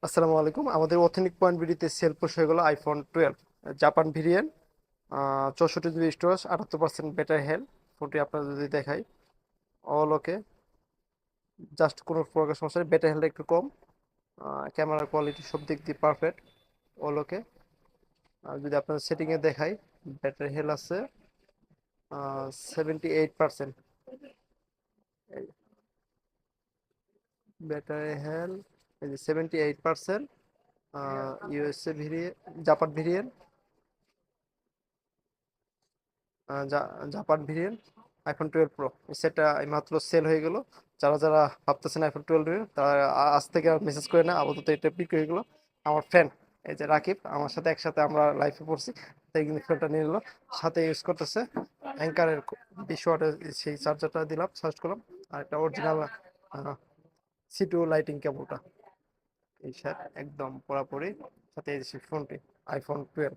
আসসালামু আলাইকুম। আমাদের অথেন্টিক পয়েন্ট বিডিতে সেল পুশ হয়ে গেল iPhone 12 Japan variant, 64 GB storage, 78% battery health. ফোনটি আপনাদের যদি দেখাই, অল ওকে, জাস্ট কোনো প্রকার সমস্যা নেই। ব্যাটারি হেলথ একটু কম, ক্যামেরার কোয়ালিটি সব দিক দিয়ে পারফেক্ট, অল ওকে। আর যদি আপনাদের সেটিংয়ে দেখাই, ব্যাটারি হেলথ আছে 78%। ব্যাটারি হেলথ এই যে 78%, USA variant, Japan variant, Japan variant iPhone 12 pro. সেটা এইমাত্র সেল হয়ে গেল। যারা যারা ভাবতেছেন আইফোন 12 নেবেন, তারা আজ থেকে আর মেসেজ করে না, আপাতত এটা বিক্রি হয়ে গেলো। আমার ফ্রেন্ড এই যে রাকিব, আমার সাথে একসাথে আমরা লাইফে পড়ছি, তাই কিন্তু ফোনটা নিয়ে নিল। সাথে ইউজ করতেছে অ্যাঙ্কারের 20 ওয়াটের সেই চার্জারটা দিলাম, সার্চ করলাম। আর একটা অরিজিনাল সিটু লাইটিং কেবলটা, এই সাথে একদম পুরাপুরি। সাথে এই যে ফোনটি আইফোন 12।